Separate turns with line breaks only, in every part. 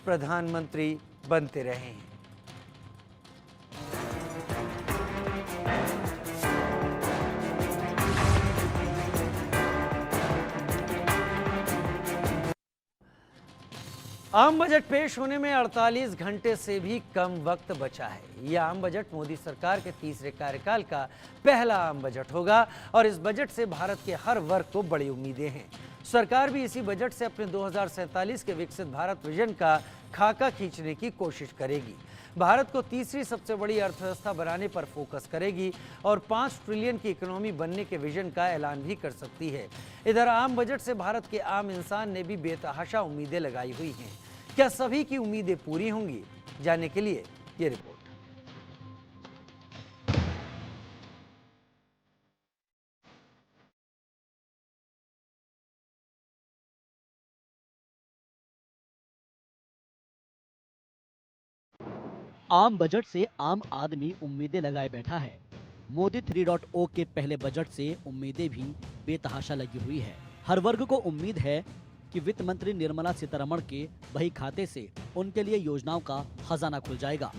प्रधानमंत्री बनते रहे हैं। आम बजट पेश होने में 48 घंटे से भी कम वक्त बचा है। यह आम बजट मोदी सरकार के तीसरे कार्यकाल का पहला आम बजट होगा और इस बजट से भारत के हर वर्ग को बड़ी उम्मीदें हैं। सरकार भी इसी बजट से अपने 2047 के विकसित भारत विजन का खाका खींचने की कोशिश करेगी। भारत को तीसरी सबसे बड़ी अर्थव्यवस्था बनाने पर फोकस करेगी और 5 ट्रिलियन की इकोनॉमी बनने के विजन का ऐलान भी कर सकती है। इधर आम बजट से भारत के आम इंसान ने भी बेतहाशा उम्मीदें लगाई हुई हैं। क्या सभी की उम्मीदें पूरी होंगी? जानने के लिए ये रिपोर्ट।
आम बजट से आम आदमी उम्मीदें लगाए बैठा है। मोदी 3.0 के पहले बजट से उम्मीदें भी बेतहाशा लगी हुई है। हर वर्ग को उम्मीद है कि वित्त मंत्री निर्मला सीतारमण के बही खाते से उनके लिए योजनाओं का खजाना खुल जाएगा।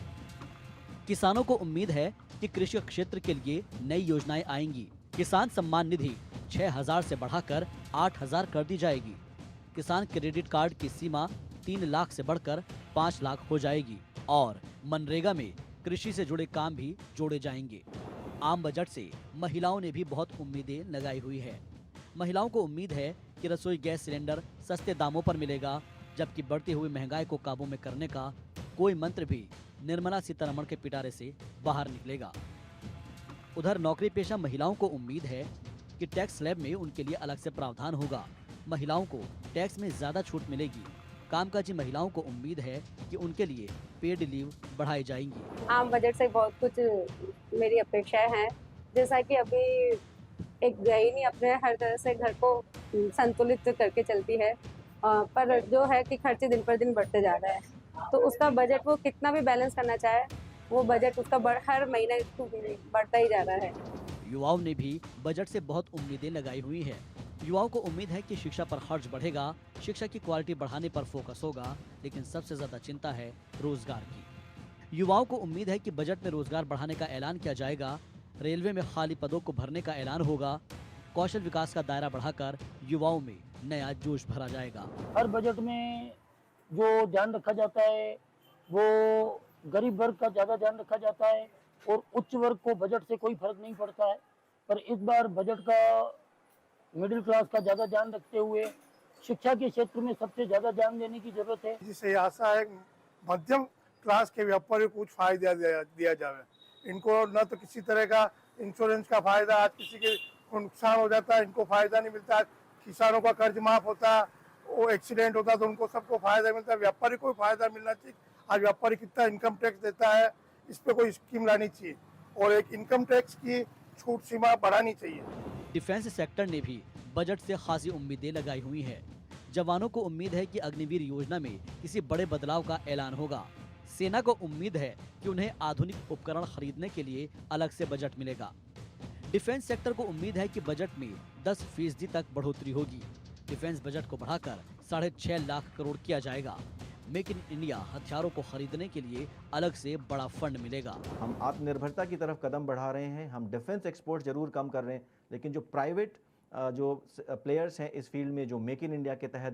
किसानों को उम्मीद है कि कृषि क्षेत्र के लिए नई योजनाएं आएंगी। किसान सम्मान निधि 6,000 से बढ़ाकर 8,000 कर दी जाएगी। किसान क्रेडिट कार्ड की सीमा 3 लाख से बढ़कर 5 लाख हो जाएगी और मनरेगा में कृषि से जुड़े काम भी जोड़े जाएंगे। आम बजट से महिलाओं ने भी बहुत उम्मीदें लगाई हुई है। महिलाओं को उम्मीद है कि रसोई गैस सिलेंडर सस्ते दामों पर मिलेगा, जबकि बढ़ती हुई महंगाई को काबू में करने का कोई मंत्र भी निर्मला सीतारमण के पिटारे से बाहर निकलेगा। उधर नौकरी पेशा महिलाओं को उम्मीद है कि टैक्स स्लैब में उनके लिए अलग से प्रावधान होगा। महिलाओं को टैक्स में ज्यादा छूट मिलेगी। कामकाजी महिलाओं को उम्मीद है कि उनके लिए पेड लीव बढ़ाई जाएंगी।
आम बजट से बहुत कुछ मेरी अपेक्षाएं हैं, जैसा कि अभी एक गृहिणी अपने हर तरह से घर को संतुलित करके चलती है, पर जो है कि खर्चे दिन पर दिन बढ़ते जा रहा है, तो उसका बजट वो कितना भी बैलेंस करना चाहे, वो बजट उसका हर महीने बढ़ता ही जा रहा है।
युवाओं ने भी बजट से बहुत उम्मीदें लगाई हुई है। युवाओं को उम्मीद है कि शिक्षा पर खर्च बढ़ेगा, शिक्षा की क्वालिटी बढ़ाने पर फोकस होगा, लेकिन सबसे ज्यादा चिंता है रोजगार की। युवाओं को उम्मीद है कि बजट में रोजगार बढ़ाने का ऐलान किया जाएगा। रेलवे में खाली पदों को भरने का ऐलान होगा। कौशल विकास का दायरा बढ़ाकर युवाओं में नया जोश भरा जाएगा।
हर बजट में जो ध्यान रखा जाता है वो गरीब वर्ग का ज़्यादा ध्यान रखा जाता है और उच्च वर्ग को बजट से कोई फर्क नहीं पड़ता है, पर इस बार बजट का मिडिल क्लास का ज़्यादा ध्यान रखते हुए शिक्षा के क्षेत्र में सबसे ज़्यादा ध्यान देने की जरूरत है।
जिससे आशा है मध्यम क्लास के व्यापारियों को कुछ फायदा दिया जाए। इनको न तो किसी तरह का इंश्योरेंस का फायदा, आज किसी के नुकसान हो जाता है इनको फायदा नहीं मिलता, किसानों का कर्ज माफ होता, वो एक्सीडेंट होता तो उनको सबको फायदा मिलता है, व्यापारी को फायदा मिलना चाहिए। आज व्यापारी कितना इनकम टैक्स देता है, इस पे कोई स्कीम लानी चाहिए और एक इनकम टैक्स की छूट सीमा बढ़ानी चाहिए।
डिफेंस सेक्टर ने भी बजट से खासी उम्मीदें लगाई हुई है। जवानों को उम्मीद है कि अग्निवीर योजना में किसी बड़े बदलाव का ऐलान होगा। सेना को उम्मीद है कि उन्हें आधुनिक उपकरण खरीदने के लिए अलग से बजट मिलेगा। डिफेंस सेक्टर को उम्मीद है कि बजट में 10% तक बढ़ोतरी होगी। डिफेंस बजट को बढ़ाकर 6.5 लाख करोड़ किया जाएगा। मेक इन इंडिया हथियारों को खरीदने के लिए अलग से बड़ा फंड मिलेगा।
हम आत्मनिर्भरता की तरफ कदम बढ़ा रहे हैं। हम डिफेंस एक्सपोर्ट जरूर कम कर रहे हैं, लेकिन जो प्राइवेट जो प्लेयर्स हैं इस फील्ड में, जो मेक इन इंडिया के तहत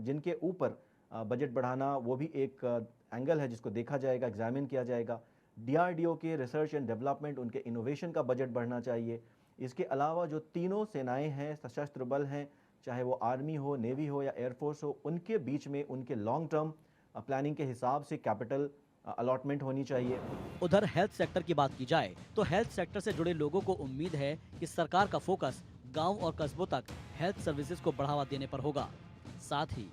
जिनके ऊपर बजट बढ़ाना, वो भी एक एंगल है जिसको देखा जाएगा, एग्जामिन किया जाएगा। DRDO के रिसर्च एंड डेवलपमेंट, उनके इनोवेशन का बजट बढ़ना चाहिए। इसके अलावा जो तीनों सेनाएं हैं, सशस्त्र बल हैं, चाहे वो आर्मी हो, नेवी हो या एयरफोर्स हो, उनके बीच में उनके लॉन्ग टर्म प्लानिंग के हिसाब से कैपिटल अलॉटमेंट होनी चाहिए।
उधर हेल्थ सेक्टर की बात की जाए तो हेल्थ सेक्टर से जुड़े लोगों को उम्मीद है कि सरकार का फोकस गांव और कस्बों तक हेल्थ सर्विसेज को बढ़ावा देने पर होगा। साथ ही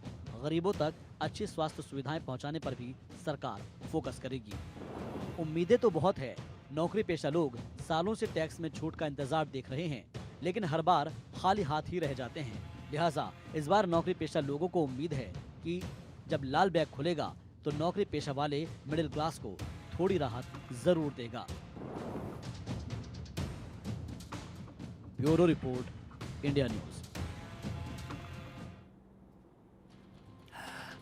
गरीबों तक अच्छी स्वास्थ्य सुविधाएं पहुंचाने पर भी सरकार फोकस करेगी। उम्मीदें तो बहुत है। नौकरी पेशा लोग सालों से टैक्स में छूट का इंतजार देख रहे हैं, लेकिन हर बार खाली हाथ ही रह जाते हैं। लिहाजा इस बार नौकरी पेशा लोगों को उम्मीद है कि जब लाल बैग खुलेगा तो नौकरी पेशा वाले मिडिल क्लास को थोड़ी राहत जरूर देगा। Bureau report, India news.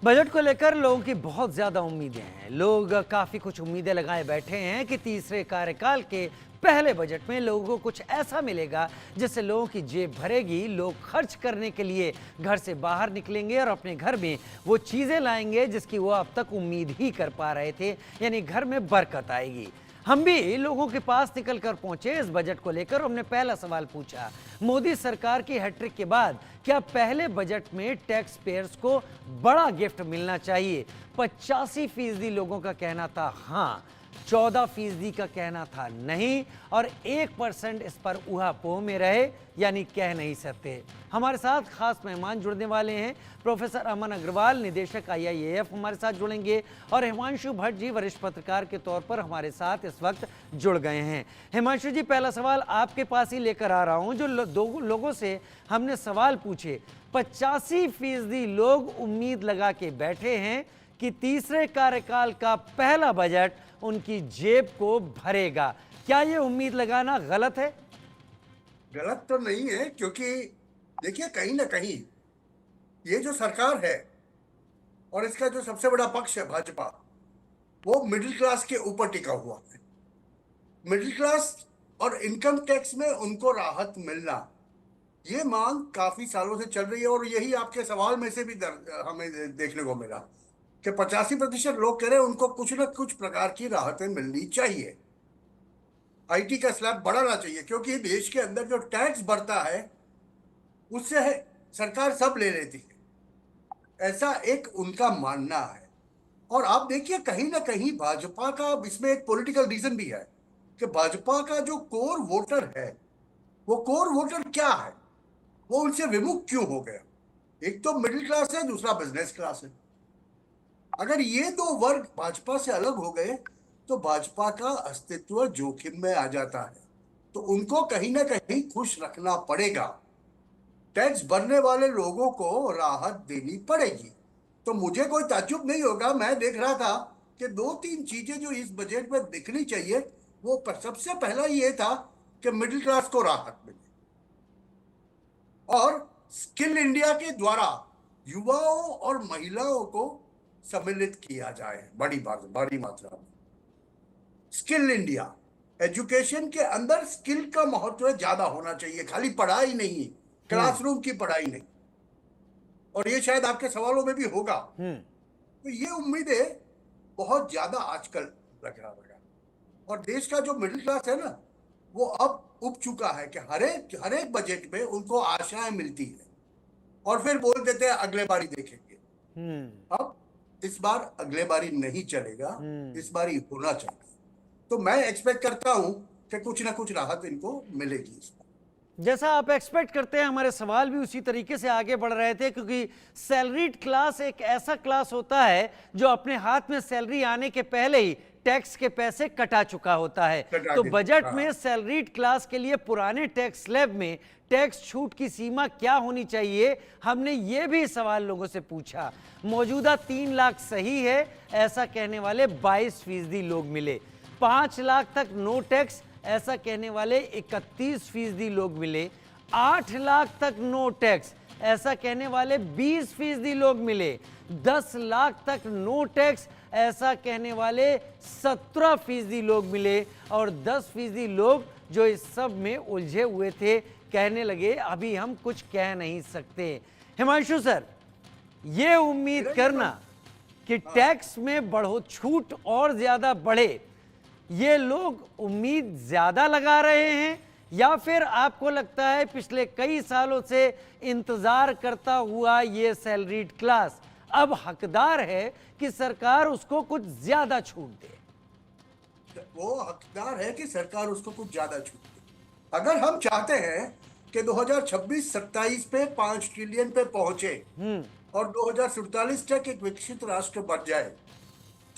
Budget को लेकर लोगों की बहुत ज्यादा उम्मीदें हैं। लोग काफी कुछ उम्मीदें लगाए बैठे हैं कि तीसरे कार्यकाल के पहले बजट में लोगों को कुछ ऐसा मिलेगा जिससे लोगों की जेब भरेगी, लोग खर्च करने के लिए घर से बाहर निकलेंगे और अपने घर में वो चीजें लाएंगे जिसकी वो अब तक उम्मीद ही कर पा रहे थे, यानी घर में बरकत आएगी। हम भी लोगों के पास निकल कर पहुंचे। इस बजट को लेकर हमने पहला सवाल पूछा, मोदी सरकार की हैट्रिक के बाद क्या पहले बजट में टैक्स पेयर्स को बड़ा गिफ्ट मिलना चाहिए? 85% लोगों का कहना था हाँ, 14% का कहना था नहीं और 1% इस पर ऊहापोह में रहे, यानी कह नहीं सकते। हमारे साथ खास मेहमान जुड़ने वाले हैं। प्रोफेसर अमन अग्रवाल, निदेशक IIAF हमारे साथ जुड़ेंगे और हिमांशु भट्ट जी वरिष्ठ पत्रकार के तौर पर हमारे साथ इस वक्त जुड़ गए हैं। हिमांशु जी, पहला सवाल आपके पास ही लेकर आ रहा हूं। जो दो लोगों से हमने सवाल पूछे, 85% लोग उम्मीद लगा के बैठे हैं कि तीसरे कार्यकाल का पहला बजट उनकी जेब को भरेगा। क्या ये उम्मीद लगाना गलत है?
गलत तो नहीं है, क्योंकि देखिए कहीं ना कहीं ये जो सरकार है और इसका जो सबसे बड़ा पक्ष है भाजपा, वो मिडिल क्लास के ऊपर टिका हुआ है। मिडिल क्लास और इनकम टैक्स में उनको राहत मिलना, ये मांग काफी सालों से चल रही है और यही आपके सवाल में से भी हमें देखने को मिला कि 85% लोग कह रहे हैं उनको कुछ न कुछ प्रकार की राहतें मिलनी चाहिए। IT का स्लैब बढ़ाना चाहिए, क्योंकि देश के अंदर जो टैक्स बढ़ता है उससे सरकार सब ले लेती है, ऐसा एक उनका मानना है। और आप देखिए कहीं ना कहीं भाजपा का इसमें एक पॉलिटिकल रीजन भी है कि भाजपा का जो कोर वोटर है, वो कोर वोटर क्या है, वो उनसे विमुख क्यों हो गया? एक तो मिडिल क्लास है, दूसरा बिजनेस क्लास है। अगर ये दो वर्ग भाजपा से अलग हो गए तो भाजपा का अस्तित्व जोखिम में आ जाता है। तो उनको कहीं ना कहीं खुश रखना पड़ेगा, टैक्स भरने वाले लोगों को राहत देनी पड़ेगी। तो मुझे कोई ताज्जुब नहीं होगा, मैं देख रहा था कि 2-3 चीजें जो इस बजट में दिखनी चाहिए, वो सबसे पहला ये था कि मिडिल क्लास को राहत मिले और स्किल इंडिया के द्वारा युवाओं और महिलाओं को सम्मिलित किया जाए बड़ी मात्रा में। स्किल इंडिया, एजुकेशन के अंदर स्किल का महत्व ज्यादा होना चाहिए, खाली पढ़ाई नहीं, क्लासरूम की पढ़ाई नहीं। और ये शायद आपके सवालों में भी होगा। तो ये उम्मीदें बहुत ज्यादा आजकल लग रहा है। और देश का जो मिडिल क्लास है ना, वो अब उब चुका है कि हर एक बजट में उनको आशाएं मिलती है और फिर बोल देते हैं अगले बारी देखेंगे। अब इस बार अगले बारी नहीं चलेगा, इस बारी होना चाहिए। तो मैं एक्सपेक्ट करता हूं कि कुछ ना कुछ राहत इनको मिलेगी इस बार।
जैसा आप एक्सपेक्ट करते हैं, हमारे सवाल भी उसी तरीके से आगे बढ़ रहे थे, क्योंकि सैलरीड क्लास एक ऐसा क्लास होता है जो अपने हाथ में सैलरी आने के पहले ही टैक्स के पैसे कटा चुका होता है। तो बजट में सैलरीड क्लास के लिए पुराने टैक्स स्लैब में टैक्स छूट की सीमा क्या होनी चाहिए, हमने ये भी सवाल लोगों से पूछा। मौजूदा 3 लाख सही है, ऐसा कहने वाले 22% लोग मिले। 5 लाख तक नो टैक्स, ऐसा कहने वाले 31% लोग मिले। 8 लाख तक नो टैक्स, ऐसा कहने वाले 20% लोग मिले। 10 लाख तक नो टैक्स, ऐसा कहने वाले 17% लोग मिले। और 10% लोग जो इस सब में उलझे हुए थे, कहने लगे अभी हम कुछ कह नहीं सकते। हिमांशु सर, ये उम्मीद करना कि टैक्स में बढ़ो, छूट और ज्यादा बढ़े, ये लोग उम्मीद ज्यादा लगा रहे हैं या फिर आपको लगता है पिछले कई सालों से इंतजार करता हुआ ये सैलरीड क्लास अब हकदार है कि सरकार उसको कुछ ज्यादा छूट दे?
वो हकदार है कि सरकार उसको कुछ ज्यादा छूट दे। अगर हम चाहते हैं कि 2026-27 पे 5 ट्रिलियन पे पहुंचे और 2047 तक एक विकसित राष्ट्र बन जाए,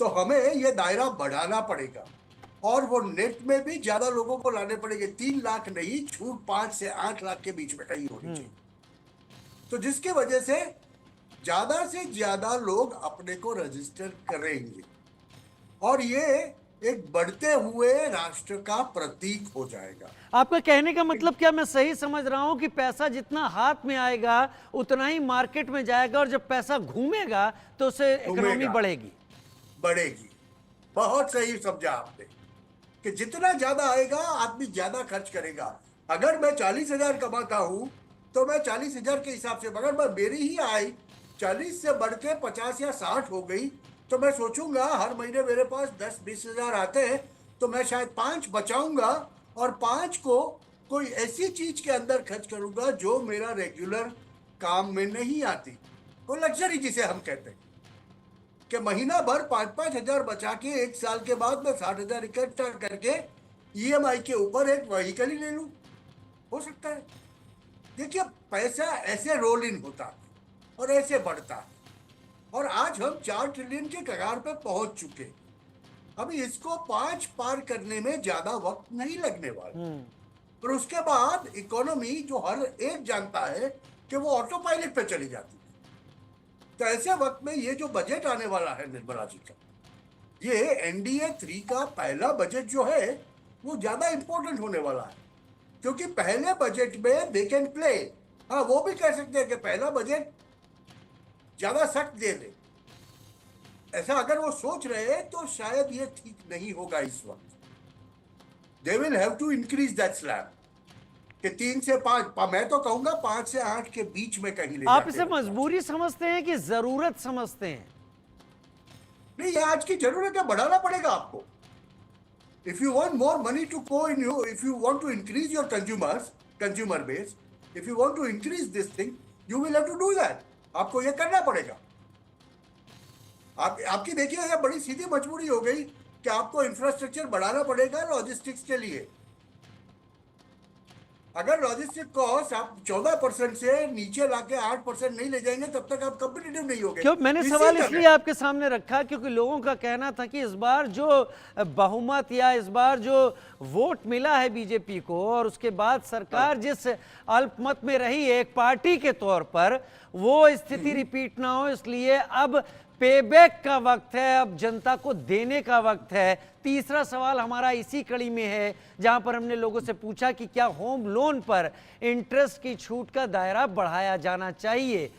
तो हमें ये दायरा बढ़ाना पड़ेगा और वो नेट में भी ज्यादा लोगों को लाने पड़ेंगे। 3 लाख नहीं, छूट 5 से 8 लाख के बीच में कहीं होनी चाहिए। तो जिसकी वजह से ज्यादा लोग अपने को रजिस्टर करेंगे और ये एक बढ़ते हुए राष्ट्र का प्रतीक हो जाएगा।
आपका कहने का मतलब क्या मैं सही समझ रहा हूं कि पैसा जितना हाथ में आएगा उतना ही मार्केट में जाएगा, और जब पैसा घूमेगा तो उससे इकोनॉमी
घूमेगा।
बढ़ेगी?
बढ़ेगी। बहुत सही समझा आपने कि जितना ज्यादा आएगा आदमी ज्यादा खर्च करेगा। अगर मैं 40,000 कमाता हूं तो मैं 40,000 के हिसाब से, अगर मैं मेरी ही आय 40 से बढ़ के 50 या 60 हो गई तो मैं सोचूंगा हर महीने मेरे पास 10-20 हजार आते हैं तो मैं शायद 5 बचाऊंगा और 5 को कोई ऐसी चीज के अंदर खर्च करूंगा जो मेरा रेगुलर काम में नहीं आती, वो लग्जरी जिसे हम कहते हैं, कि महीना भर 5-5 हजार बचा के 1 साल के बाद मैं 60,000 इकट्ठा करके ईएमआई के ऊपर एक व्हीकल ही ले लूं। हो सकता है। देखिए, पैसा ऐसे रोल इन होता है और ऐसे बढ़ता है, और आज हम 4 ट्रिलियन के कगार पे पहुंच चुके। अभी इसको 5 पार करने में ज्यादा वक्त नहीं लगने वाला, और उसके बाद इकोनॉमी जो हर एक जानता है कि वो ऑटो पायलट पे चली जाती है। तो ऐसे वक्त में ये जो बजट आने वाला है निर्मला जी का, ये एनडीए 3 का पहला बजट जो है वो ज्यादा इंपॉर्टेंट होने वाला है, क्योंकि पहले बजट में दे कैन प्ले। हाँ, वो भी कह सकते हैं कि पहला बजट ज्यादा सख्त दे दे, ऐसा अगर वो सोच रहे हैं तो शायद ये ठीक नहीं होगा इस वक्त। They will have to increase that slab कि 3 से 5, मैं तो कहूंगा 5 से 8 के बीच में कहीं ले
आप
जाके
इसे
रखना।
मजबूरी समझते हैं कि जरूरत समझते हैं?
नहीं, ये आज की जरूरत है, बढ़ाना पड़ेगा आपको। If you want more money to go in you, if you want to increase your consumer base, if you want to increase this thing, you will have to do that. आपको ये करना पड़ेगा। आपकी देखिए ये बड़ी सीधी मजबूरी हो गई कि आपको इंफ्रास्ट्रक्चर बढ़ाना पड़ेगा लॉजिस्टिक्स के लिए। अगर लॉजिस्टिक कॉस्ट आप 14% से नीचे लाके 8% नहीं ले जाएंगे तब तक आप कंपिटिटिव नहीं होंगे।
क्यों मैंने
इसी
सवाल
तरह-
इसलिए आपके सामने रखा क्योंकि लोगों का कहना था कि इस बार जो बहुमत या इस बार जो वोट मिला है बीजेपी को, और उसके बाद सरकार जिस अल्पमत में रही है एक पार्टी के तौर पर, वो स्थिति रिपीट ना हो, इसलिए अब पेबैक का वक्त है, अब जनता को देने का वक्त है। तीसरा सवाल हमारा इसी कड़ी में है, जहां पर हमने लोगों से पूछा कि क्या होम लोन पर इंटरेस्ट की छूट का दायरा बढ़ाया जाना चाहिए।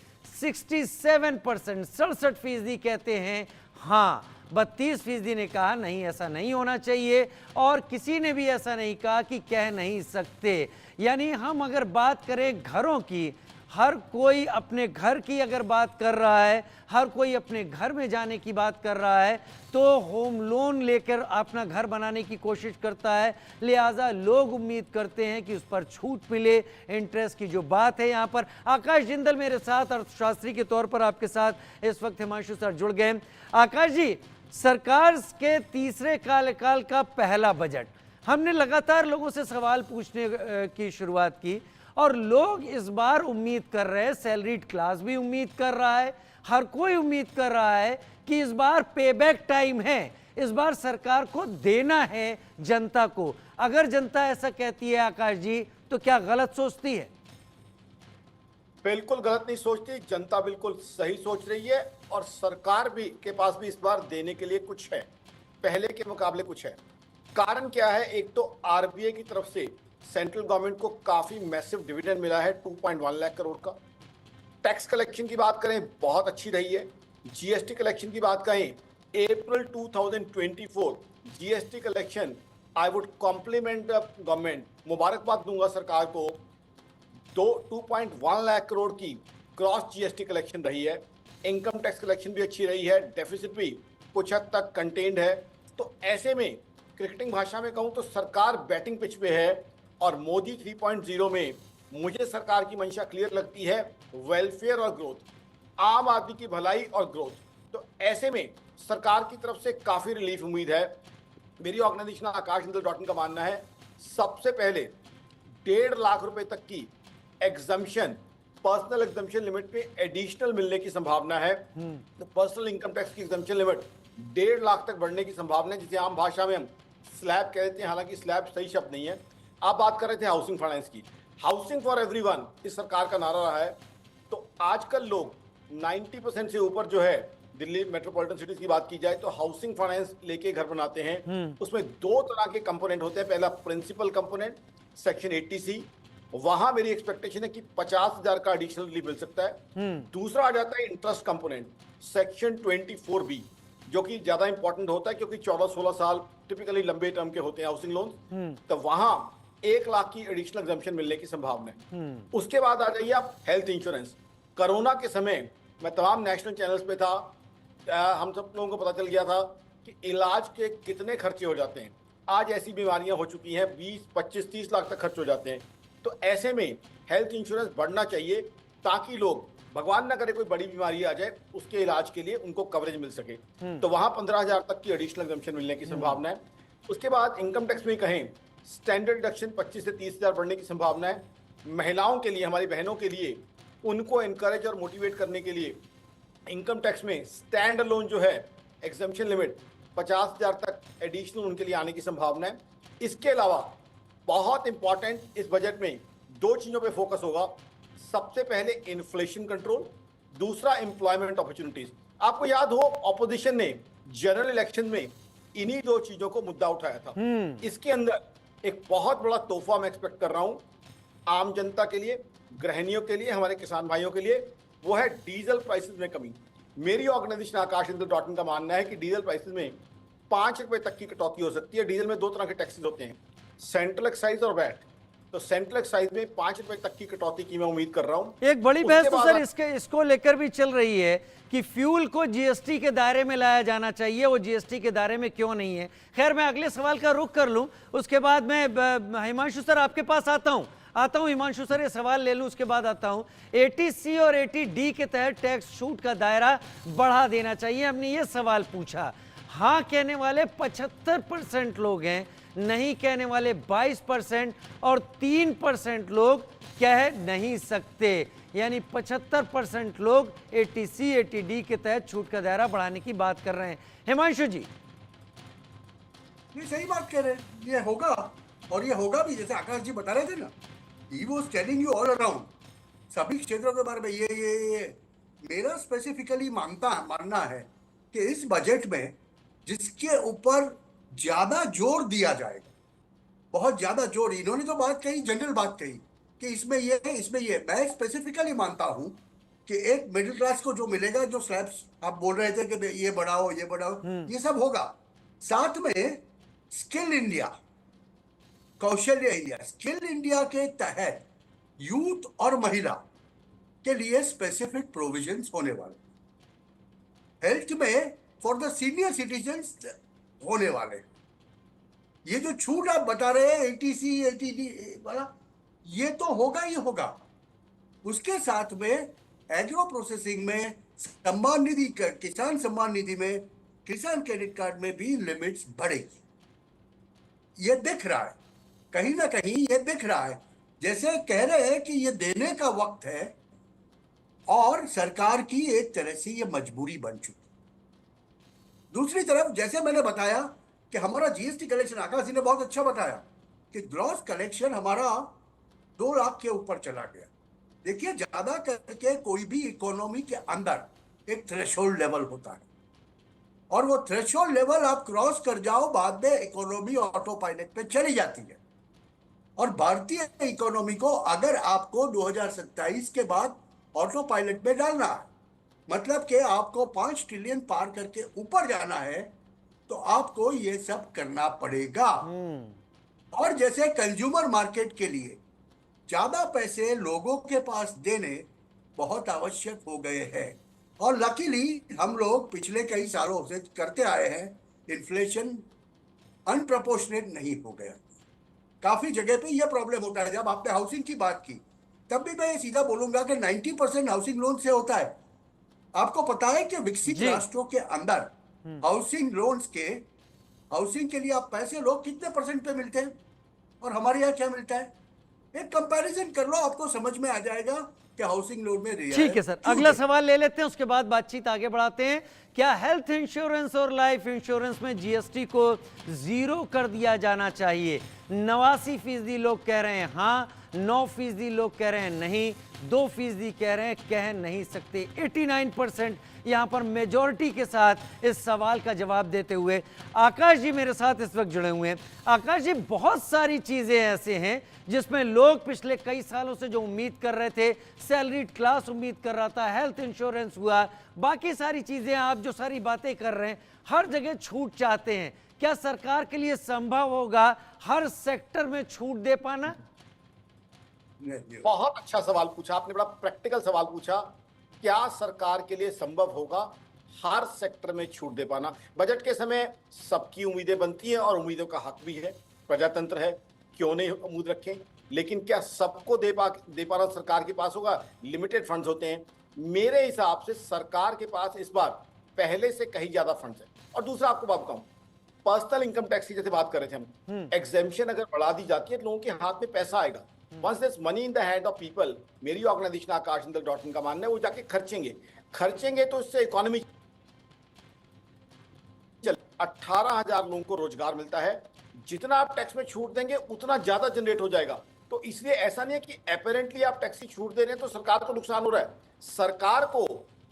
67%, 67% कहते हैं हाँ, 32% ने कहा नहीं, ऐसा नहीं होना चाहिए, और किसी ने भी ऐसा नहीं कहा कि कह नहीं सकते। यानी हम अगर बात करें घरों की, हर कोई अपने घर की अगर बात कर रहा है, हर कोई अपने घर में जाने की बात कर रहा है, तो होम लोन लेकर अपना घर बनाने की कोशिश करता है। लिहाजा लोग उम्मीद करते हैं कि उस पर छूट मिले। इंटरेस्ट की जो बात है, यहाँ पर आकाश जिंदल मेरे साथ अर्थशास्त्री के तौर पर आपके साथ इस वक्त हिमांशु सर जुड़ गए। आकाश जी, सरकार के तीसरे कार्यकाल का पहला बजट, हमने लगातार लोगों से सवाल पूछने की शुरुआत की, और लोग इस बार उम्मीद कर रहे हैं, सैलरीड क्लास भी उम्मीद कर रहा है, हर कोई उम्मीद कर रहा है कि इस बार पेबैक टाइम है, इस बार सरकार को देना है जनता को। अगर जनता ऐसा कहती है आकाश जी, तो क्या गलत सोचती है?
बिल्कुल गलत नहीं सोचती, जनता बिल्कुल सही सोच रही है, और सरकार भी के पास भी इस बार देने के लिए कुछ है, पहले के मुकाबले कुछ है। कारण क्या है? एक तो आरबीआई की तरफ से सेंट्रल गवर्नमेंट को काफी मैसिव डिविडेंड मिला है 2.1 लाख करोड़ का। टैक्स कलेक्शन की बात करें बहुत अच्छी रही है। जीएसटी कलेक्शन की बात करें, April 2024 GST collection, I would compliment the government, मुबारकबाद दूंगा सरकार को, 2.1 लाख करोड़ की क्रॉस जीएसटी कलेक्शन रही है। इनकम टैक्स कलेक्शन भी अच्छी रही है, डेफिसिट भी कुछ हद तक कंटेन्ड है। तो ऐसे में क्रिकेटिंग भाषा में कहूँ तो सरकार बैटिंग पिच पे है, और मोदी 3.0 में मुझे सरकार की मंशा क्लियर लगती है, वेलफेयर और ग्रोथ, आम आदमी की भलाई और ग्रोथ। तो ऐसे में सरकार की तरफ से काफ़ी रिलीफ उम्मीद है। मेरी ऑर्गेनाइजेशन आकाशजिंदल.in का मानना है, सबसे पहले 1.5 लाख रुपए तक की एग्जम्पशन, पर्सनल एग्जम्पशन लिमिट पे एडिशनल मिलने की संभावना है। तो पर्सनल इनकम टैक्स की एग्जम्पशन लिमिट 1.5 लाख तक बढ़ने की संभावना है, जिसे आम भाषा में हम स्लैब कह देते हैं, हालांकि स्लैब सही शब्द नहीं है। आप बात कर रहे थे हाउसिंग फाइनेंस की, हाउसिंग फॉर एवरीवन इस सरकार का नारा रहा है। तो आजकल लोग 90% से ऊपर जो है दिल्ली मेट्रोपॉलिटन सिटीज की बात की जाए तो हाउसिंग फाइनेंस लेके घर बनाते हैं, उसमें दो तरह के कंपोनेंट होते हैं। पहला प्रिंसिपल कंपोनेंट सेक्शन 80C, वहां मेरी एक्सपेक्टेशन है कि 50,000 का एडिशनल रिलीफ मिल सकता है। दूसरा आ जाता है इंटरेस्ट कंपोनेंट सेक्शन 24B, जो कि ज्यादा इंपॉर्टेंट होता है क्योंकि 14-16 साल टिपिकली लंबे टर्म के होते हैं हाउसिंग लोन, तो वहां 1 लाख की एडिशनल एग्जम्पशन मिलने की संभावना है। उसके बाद आ जाइए आप हेल्थ इंश्योरेंस। कोरोना के समय मैं तमाम नेशनल चैनल्स पे था, हम सब लोगों को पता चल गया था कि इलाज के कितने खर्चे हो जाते हैं। आज ऐसी बीमारियां हो चुकी हैं 20, 25, 30 लाख तक खर्च हो जाते हैं। तो ऐसे में हेल्थ इंश्योरेंस बढ़ना चाहिए ताकि लोग, भगवान ना करे कोई बड़ी बीमारी आ जाए, उसके इलाज के लिए उनको कवरेज मिल सके। तो वहां 15,000 तक की एडिशनल एग्जम्पशन मिलने की संभावना है। उसके बाद इनकम टैक्स में कहें स्टैंडर्ड डिडक्शन 25 से 30,000 बढ़ने की संभावना है। महिलाओं के लिए, हमारी बहनों के लिए, उनको एनकरेज और मोटिवेट करने के लिए इनकम टैक्स में स्टैंड अलोन जो है एग्जम्पशन लिमिट 50,000 तक एडिशनल उनके लिए आने की संभावना है। इसके अलावा बहुत इंपॉर्टेंट इस बजट में 2 चीजों पे फोकस होगा। सबसे पहले इन्फ्लेशन कंट्रोल, दूसरा एम्प्लॉयमेंट अपॉर्चुनिटीज। आपको याद हो ऑपोजिशन ने जनरल इलेक्शन में इन्हीं 2 चीजों को मुद्दा उठाया था। इसके अंदर एक बहुत बड़ा तोहफा मैं एक्सपेक्ट कर रहा हूं आम जनता के लिए, गृहिणियों के लिए, हमारे किसान भाइयों के लिए, वो है डीजल प्राइसेस में कमी। मेरी ऑर्गेनाइजेशन आकाश का मानना है कि डीजल प्राइसेस में 5 रुपए तक की कटौती हो सकती है। डीजल में 2 तरह के टैक्सेस होते हैं, सेंट्रल एक्साइज और वैट। तो सेंट्रल एक्साइज में 5 रुपए तक की कटौती की मैं उम्मीद कर रहा हूं।
एक बड़ी बहस तो सर इसको लेकर भी चल रही है कि फ्यूल को जीएसटी के दायरे में लाया जाना चाहिए, वो जीएसटी के दायरे में क्यों नहीं है। खैर, मैं अगले सवाल का रुख कर लूं, उसके बाद मैं हिमांशु सर आपके पास आता हूं हिमांशु सर, ये सवाल ले लूं, उसके बाद आता हूं। 80C और 80D के तहत टैक्स छूट का दायरा बढ़ा देना चाहिए, हमने ये सवाल पूछा। हाँ कहने वाले 75% लोग हैं, नहीं कहने वाले 22% और 3% लोग कह नहीं सकते। यानी 75% लोग 80C 80D के तहत छूट का दायरा बढ़ाने की बात कर रहे हैं। हिमांशु जी,
ये सही बात कह रहे हैं, ये होगा और ये होगा भी। जैसे आकाश जी बता रहे थे ना, he was telling you all around, सभी क्षेत्रों के बारे में ये मेरा स्पेसिफिकली मानना है कि इस बजट में जिसके ऊपर ज्यादा जोर दिया जाएगा, बहुत ज्यादा जोर, इन्होंने तो बात कही, जनरल बात कही कि इसमें ये है, इसमें ये, मैं स्पेसिफिकली मानता हूं कि एक मिडिल क्लास को जो मिलेगा, जो स्लैब्स आप बोल रहे थे कि ये बढ़ाओ, ये सब होगा। साथ में स्किल इंडिया, कौशल्य इंडिया, स्किल इंडिया के तहत यूथ और महिला के लिए स्पेसिफिक प्रोविजंस होने वाले, हेल्थ में फॉर द सीनियर सिटीजन्स होने वाले। ये जो छूट आप बता रहे हैं 80C 80D वाला, ये तो होगा ही होगा। उसके साथ में एग्रो प्रोसेसिंग में सम्मान निधि, किसान सम्मान निधि में, किसान क्रेडिट कार्ड में भी लिमिट्स बढ़ेगी। ये दिख रहा है, कहीं ना कहीं ये दिख रहा है, जैसे कह रहे हैं कि ये देने का वक्त है और सरकार की एक तरह से ये मजबूरी बन चुकी। दूसरी तरफ जैसे मैंने बताया कि हमारा जीएसटी कलेक्शन, आकाश जी ने बहुत अच्छा बताया कि ग्रॉस कलेक्शन हमारा 2 लाख के ऊपर चला गया। देखिए, ज्यादा करके कोई भी इकोनॉमी के अंदर एक थ्रेशोल्ड लेवल होता है और वो थ्रेशोल्ड लेवल आप क्रॉस कर जाओ, बाद में इकोनॉमी ऑटो पायलट पे चली जाती है। और भारतीय इकोनॉमी को अगर आपको 2027 के बाद ऑटो पायलट में डालना है, मतलब कि आपको 5 ट्रिलियन पार करके ऊपर जाना है, तो आपको ये सब करना पड़ेगा। और जैसे कंज्यूमर मार्केट के लिए ज्यादा पैसे लोगों के पास देने बहुत आवश्यक हो गए हैं। और लकीली हम लोग पिछले कई सालों से करते आए हैं, इन्फ्लेशन अनप्रपोर्शनेट नहीं हो गया। काफी जगह पे यह प्रॉब्लम होता है। जब आपने हाउसिंग की बात की, तब भी मैं सीधा बोलूंगा कि 90% हाउसिंग लोन से होता है। आपको पता है कि विकसित राष्ट्रों के अंदर हाउसिंग लोन्स के, हाउसिंग के लिए आप पैसे लोग कितने % पे मिलते हैं और हमारे यहाँ क्या मिलता है? एक कंपैरिजन कर लो, आपको समझ में आ जाएगा कि हाउसिंग लोन में रियायत।
ठीक है सर, अगला सवाल ले लेते हैं, उसके बाद बातचीत आगे बढ़ाते हैं। क्या हेल्थ इंश्योरेंस और लाइफ इंश्योरेंस में जीएसटी को 0 कर दिया जाना चाहिए? 89% लोग कह रहे हैं हाँ, 9% लोग कह रहे हैं नहीं, 2% कह रहे हैं कह नहीं सकते। 89% यहाँ पर मेजॉरिटी के साथ इस सवाल का जवाब देते हुए आकाश जी मेरे साथ इस वक्त जुड़े हुए हैं। आकाश जी, बहुत सारी चीज़ें ऐसे हैं जिसमें लोग पिछले कई सालों से जो उम्मीद कर रहे थे, सैलरीड क्लास उम्मीद कर रहा था, हेल्थ इंश्योरेंस हुआ, बाकी सारी चीज़ें, आप जो सारी बातें कर रहे हैं, हर जगह छूट चाहते हैं। क्या सरकार के लिए संभव होगा हर सेक्टर में छूट दे पाना?
बहुत अच्छा सवाल पूछा आपने, बड़ा प्रैक्टिकल सवाल पूछा। क्या सरकार के लिए संभव होगा हर सेक्टर में छूट दे पाना? बजट के समय सबकी उम्मीदें बनती हैं और उम्मीदों का हक भी है, प्रजातंत्र है, क्यों नहीं उम्मीद रखें। लेकिन क्या सबको दे पाना सरकार के पास होगा? लिमिटेड फंड्स होते हैं। मेरे हिसाब से सरकार के पास इस बार पहले से कहीं ज्यादा फंड्स है। और दूसरा आपको बात बताऊं, पर्सनल इनकम टैक्स की जैसे बात कर रहे थे हम, एग्जेम्पशन अगर बढ़ा दी जाती है तो लोगों के हाथ में पैसा आएगा। Once there's money in the hand of people, मेरी ऑर्गेनाइजेशन आकाशजिंदल.in का मानना है, वो जाके खर्चेंगे तो इससे इकोनॉमी चल 18,000 लोगों को रोजगार मिलता है। जितना आप टैक्स में छूट देंगे उतना ज्यादा जनरेट हो जाएगा। तो इसलिए ऐसा नहीं है कि अपेरेंटली आप टैक्स की छूट दे रहे हैं तो सरकार को नुकसान हो रहा है। सरकार को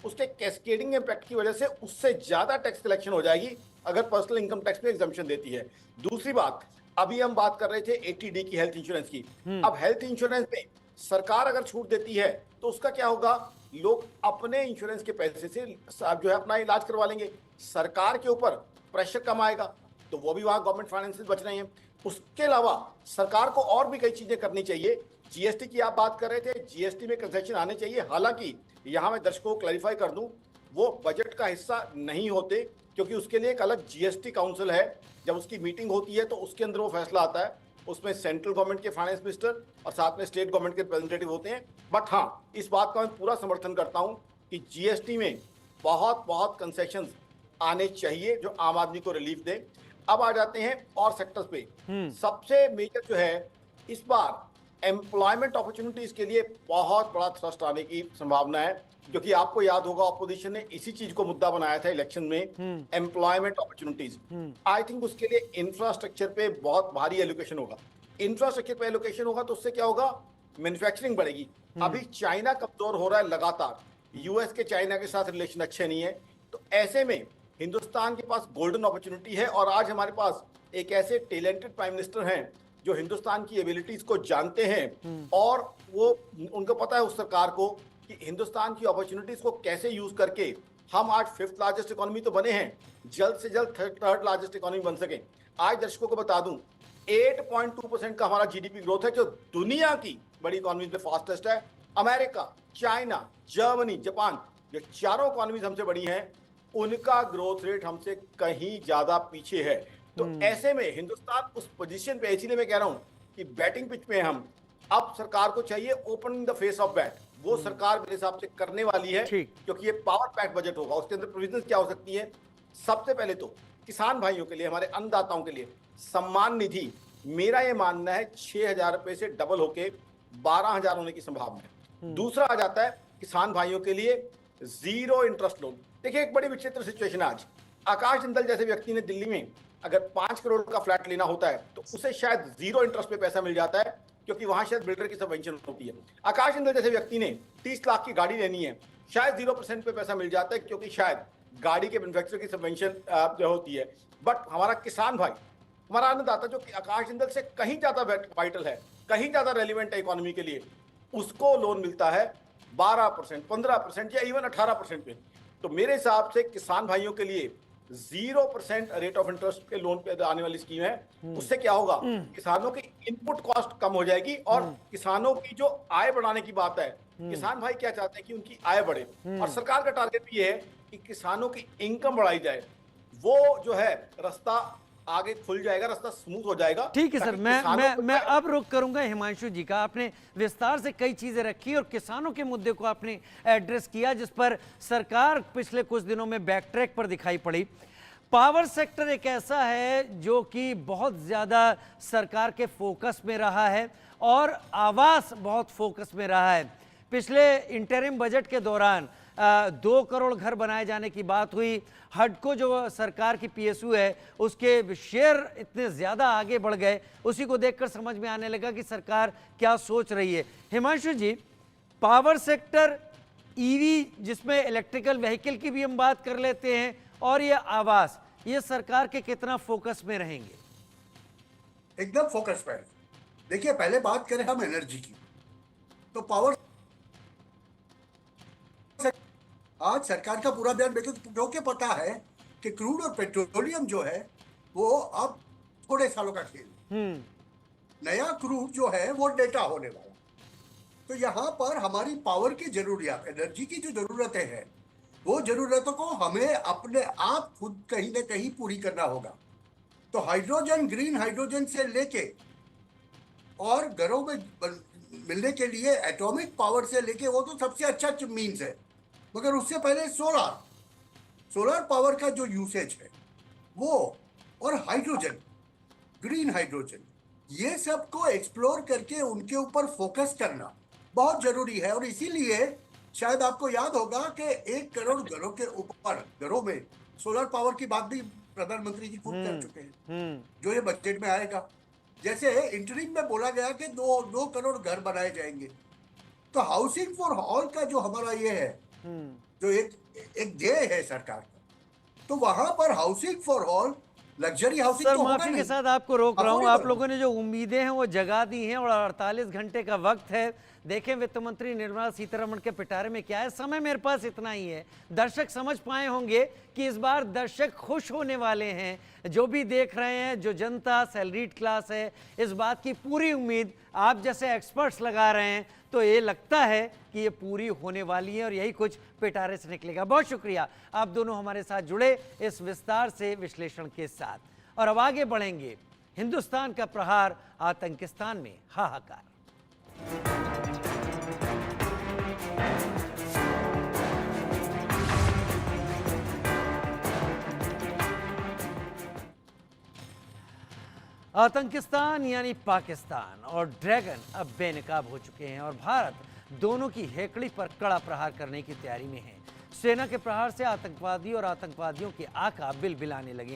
उसके कैस्केडिंग इम्पैक्ट की वजह से उससे ज्यादा टैक्स कलेक्शन हो जाएगी अगर पर्सनल इनकम टैक्स में एग्जम्पशन देती है। दूसरी बात, अभी हम बात कर रहे थे 80D की, हेल्थ इंश्योरेंस की। अब हेल्थ इंश्योरेंस में सरकार अगर छूट देती है तो उसका क्या होगा? लोग अपने इंश्योरेंस के पैसे से जो है अपना इलाज करवा लेंगे, सरकार के ऊपर प्रेशर कम आएगा, तो वो भी वहां गवर्नमेंट फाइनेंसेस बच रहे हैं। उसके अलावा सरकार को और भी कई चीजें करनी चाहिए। जीएसटी की आप बात कर रहे थे, जीएसटी में कंसेशन आने चाहिए। हालांकि यहां मैं दर्शकों को क्लैरिफाई कर दूं, वो बजट का हिस्सा नहीं होते, क्योंकि उसके लिए एक अलग जीएसटी काउंसिल है। जब उसकी मीटिंग होती है तो उसके अंदर वो फैसला आता है। उसमें सेंट्रल गवर्नमेंट के फाइनेंस मिनिस्टर और साथ में स्टेट गवर्नमेंट के रिप्रेजेंटेटिव होते हैं। बट हाँ, इस बात का मैं पूरा समर्थन करता हूं कि जीएसटी में बहुत बहुत कंसेशन आने चाहिए जो आम आदमी को रिलीफ दे। अब आ जाते हैं और सेक्टर्स पे। सबसे मेजर जो है इस बार एम्प्लॉयमेंट अपॉर्चुनिटीज के लिए बहुत बड़ा थ्रस्ट आने की संभावना है, क्योंकि आपको याद होगा ऑपोजिशन ने इसी चीज को मुद्दा बनाया था इलेक्शन में, एम्प्लॉयमेंट अपॉर्चुनिटीज। आई थिंक उसके लिए इंफ्रास्ट्रक्चर पे बहुत भारी एलोकेशन होगा। इंफ्रास्ट्रक्चर पे एलोकेशन होगा तो उससे क्या होगा? मैन्युफैक्चरिंग बढ़ेगी। अभी चाइना कमजोर हो रहा है लगातार, यूएस के चाइना के साथ रिलेशन अच्छे नहीं है। तो ऐसे में हिंदुस्तान के पास गोल्डन अपॉर्चुनिटी है। और आज हमारे पास एक ऐसे टैलेंटेड प्राइम मिनिस्टर हैं जो हिंदुस्तान की एबिलिटीज को जानते हैं, और वो उनको पता है उस सरकार को कि हिंदुस्तान की अपॉर्चुनिटीज को कैसे यूज करके हम आज 5th लार्जेस्ट इकोनॉमी तो बने हैं, जल्द से जल्द 3rd लार्जेस्ट इकोनॉमी बन सके। आज दर्शकों को बता दूं, 8.2% का हमारा जीडीपी ग्रोथ है, जो दुनिया की बड़ी इकोनॉमी में फास्टेस्ट है। अमेरिका, चाइना, जर्मनी, जापान, जो चारों इकोनॉमीज हमसे बड़ी हैं, उनका ग्रोथ रेट हमसे कहीं ज्यादा पीछे है। तो ऐसे में हिंदुस्तान उस पोजीशन पे, इसीलिए मैं कह रहा हूं कि बैटिंग पिच पे हम। अब सरकार को चाहिए opening the face of bat, वो सरकार मेरे हिसाब से करने वाली है, क्योंकि ये पावर पैक बजट होगा। उसके अंदर प्रोविजंस क्या हो सकती है? सबसे पहले तो किसान भाइयों के लिए, हमारे अन्नदाताओं के लिए सम्मान निधि, मेरा ये मानना है 6,000 रुपए से डबल होके 12,000 होने की संभावना है। दूसरा आ जाता है किसान भाइयों के लिए 0 इंटरेस्ट लोन। देखिए, एक बड़ी विचित्र सिचुएशन आज, आकाश जिंदल जैसे व्यक्ति ने दिल्ली में अगर 5 करोड़ का फ्लैट लेना होता है तो उसे शायद 0 इंटरेस्ट पे पैसा मिल जाता है, क्योंकि वहां शायद बिल्डर की सबवेंशन होती है। आकाश जिंदल जैसे व्यक्ति ने 30 लाख की गाड़ी लेनी है, शायद 0% पे पैसा मिल जाता है, क्योंकि शायद गाड़ी के मैन्युफैक्चरर की सबवेंशन जो होती है। बट हमारा किसान भाई, हमारा अन्नदाता, जो आकाश जिंदल से कहीं ज्यादा वाइटल है, कहीं ज्यादा रेलिवेंट है इकोनॉमी के लिए, उसको लोन मिलता है 12%, 15% या इवन 18% पे। तो मेरे हिसाब से किसान भाइयों के लिए 0% रेट ऑफ इंटरेस्ट के लोन पे आने वाली स्कीम है। उससे क्या होगा? किसानों की इनपुट कॉस्ट कम हो जाएगी, और किसानों की जो आय बढ़ाने की बात है, किसान भाई क्या चाहते हैं कि उनकी आय बढ़े, और सरकार का टारगेट भी है कि किसानों की इनकम बढ़ाई जाए। वो जो है रास्ता आगे खुल जाएगा, रास्ता स्मूथ हो जाएगा।
ठीक है सर, मैं अब रुक करूंगा हिमांशु जी का। आपने विस्तार से कई चीजें रखी और किसानों के मुद्दे को आपने एड्रेस किया, जिस पर सरकार पिछले कुछ दिनों में बैक ट्रैक पर दिखाई पड़ी। पावर सेक्टर एक ऐसा है जो कि बहुत ज्यादा सरकार के फोकस में रहा है, और आवास बहुत फोकस में रहा है। पिछले इंटरिम बजट के दौरान 2 करोड़ घर बनाए जाने की बात हुई। हडको जो सरकार की पीएसयू है उसके शेयर इतने ज़्यादा आगे बढ़ गए, उसी को देखकर समझ में आने लगा कि सरकार क्या सोच रही है। हिमांशु जी, पावर सेक्टर, ईवी जिसमें इलेक्ट्रिकल व्हीकल की भी हम बात कर लेते हैं, और ये आवास, ये सरकार के कितना फोकस में रहेंगे?
एकदम फोकस पे है। देखिए, पहले बात करें हम एनर्जी की, तो पावर आज सरकार का पूरा ध्यान, क्योंकि पता है कि क्रूड और पेट्रोलियम जो है वो अब थोड़े सालों का खेल है। नया क्रूड जो है वो डेटा होने वाला। तो यहाँ पर हमारी पावर की जरूरियात, एनर्जी की जो जरूरतें हैं, वो जरूरतों को हमें अपने आप खुद कहीं ना कहीं पूरी करना होगा। तो हाइड्रोजन, ग्रीन हाइड्रोजन से लेके और घरों में मिलने के लिए एटॉमिक पावर से लेके, वो तो सबसे अच्छा मीन्स है, मगर उससे पहले सोलर पावर का जो यूसेज है वो, और हाइड्रोजन, ग्रीन हाइड्रोजन, ये सब को एक्सप्लोर करके उनके ऊपर फोकस करना बहुत जरूरी है। और इसीलिए शायद आपको याद होगा कि 1 करोड़ घरों के ऊपर, घरों में सोलर पावर की बात भी प्रधानमंत्री जी खुद कर चुके हैं, जो ये बजट में आएगा। जैसे इंटरिम में बोला गया कि 2 करोड़ घर बनाए जाएंगे। तो हाउसिंग फॉर ऑल का जो हमारा ये है, जो एक ध्येय है सरकार का, तो वहां पर housing for all, luxury housing
sir,
तो होगा
माफी के
नहीं।
साथ आपको रोक रहा हूं, आप
Affordable
लोगों ने जो उम्मीदें हैं वो जगा दी हैं, और 48 घंटे का वक्त है। देखें वित्त मंत्री निर्मला सीतारमण के पिटारे में क्या है। समय मेरे पास इतना ही है। दर्शक समझ पाए होंगे कि इस बार दर्शक खुश होने वाले हैं। जो भी देख रहे हैं, जो जनता सैलरीड क्लास है, इस बात की पूरी उम्मीद आप जैसे एक्सपर्ट्स लगा रहे हैं, तो ये लगता है कि ये पूरी होने वाली है और यही कुछ पिटारे से निकलेगा। बहुत शुक्रिया आप दोनों हमारे साथ जुड़े इस विस्तार से विश्लेषण के साथ। और अब आगे बढ़ेंगे। हिंदुस्तान का प्रहार, आतंकिस्तान में हाहाकार। आतंकिस्तान यानी पाकिस्तान और ड्रैगन अब बेनकाब हो चुके हैं और भारत दोनों की हेकड़ी पर कड़ा प्रहार करने की तैयारी में है। सेना के प्रहार से आतंकवादी और आतंकवादियों के आका बिलबिलाने लगे।